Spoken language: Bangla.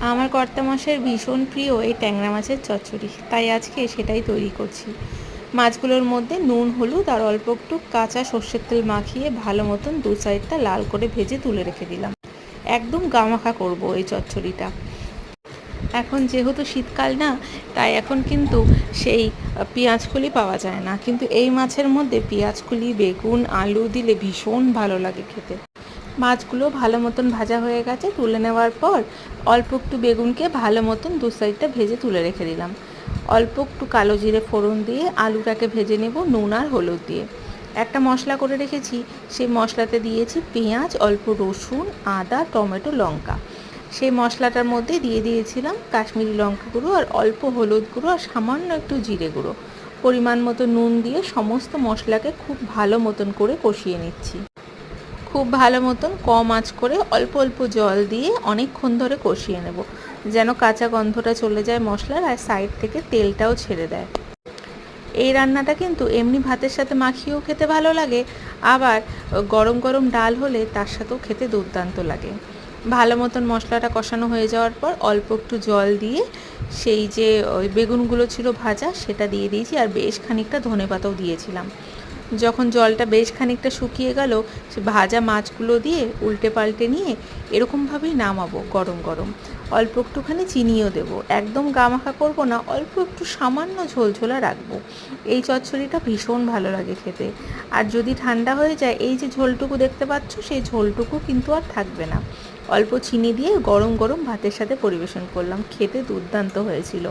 আমার কর্তামশাইয়ের ভীষণ প্রিয় এই ট্যাংরা মাছের চচ্চড়ি, তাই আজকে সেটাই তৈরি করছি। মাছগুলোর মধ্যে নুন, হলুদ আর অল্প একটু কাঁচা সর্ষের তেল মাখিয়ে ভালো মতন দু সাইডটা লাল করে ভেজে তুলে রেখে দিলাম। একদম গামাখা করব এই চচ্চড়িটা। এখন যেহেতু শীতকাল না, তাই এখন কিন্তু সেই পেঁয়াজকলি পাওয়া যায় না, কিন্তু এই মাছের মধ্যে পেঁয়াজকলি, বেগুন, আলু দিলে ভীষণ ভালো লাগে খেতে। মাছগুলো ভালো মতন ভাজা হয়ে গেছে। তুলে নেওয়ার পর অল্প একটু বেগুনকে ভালো মতন দু সাইডটা ভেজে তুলে রেখে দিলাম। অল্প একটু কালো জিরে ফোড়ন দিয়ে আলুটাকে ভেজে নেব নুন আর হলুদ দিয়ে। একটা মশলা করে রেখেছি, সেই মশলাতে দিয়েছি পেঁয়াজ, অল্প রসুন, আদা, টমেটো, লঙ্কা। সেই মশলাটার মধ্যে দিয়ে দিয়েছিলাম কাশ্মীরি লঙ্কা গুঁড়ো আর অল্প হলুদ গুঁড়ো আর সামান্য একটু জিরে গুঁড়ো। পরিমাণ মতো নুন দিয়ে সমস্ত মশলাকে খুব ভালো মতন করে কষিয়ে নিচ্ছি। খুব ভালো মতন কম আঁচ করে অল্প অল্প জল দিয়ে অনেকক্ষণ ধরে কষিয়ে নেব, যেন কাঁচা গন্ধটা চলে যায় মশলার আর সাইড থেকে তেলটাও ছেড়ে দেয়। এই রান্নাটা কিন্তু এমনি ভাতের সাথে মাখিয়েও খেতে ভালো লাগে, আবার গরম গরম ডাল হলে তার সাথেও খেতে দুর্দান্ত লাগে। ভালো মতন মশলাটা কষানো হয়ে যাওয়ার পর অল্প একটু জল দিয়ে সেই যে ওই বেগুনগুলো ছিল ভাজা সেটা দিয়ে দিয়েছি, আর বেশ খানিকটা ধনেপাতাও দিয়েছিলাম। যখন জলটা বেশ খানিকটা শুকিয়ে গেল, সে ভাজা মাছগুলো দিয়ে উল্টে পাল্টে নিয়ে এরকমভাবেই নামাবো গরম গরম। অল্প একটুখানি চিনিও দেবো, একদম গামাখা করব না, অল্প একটু সামান্য ঝোলঝোলা রাখবো। এই চচ্চড়িটা ভীষণ ভালো লাগে খেতে। আর যদি ঠান্ডা হয়ে যায়, এই যে ঝোলটুকু দেখতে পাচ্ছ, সেই ঝোলটুকু কিন্তু আর থাকবে না। অল্প চিনি দিয়ে গরম গরম ভাতের সাথে পরিবেশন করলাম, খেতে দুর্দান্ত হয়েছিল।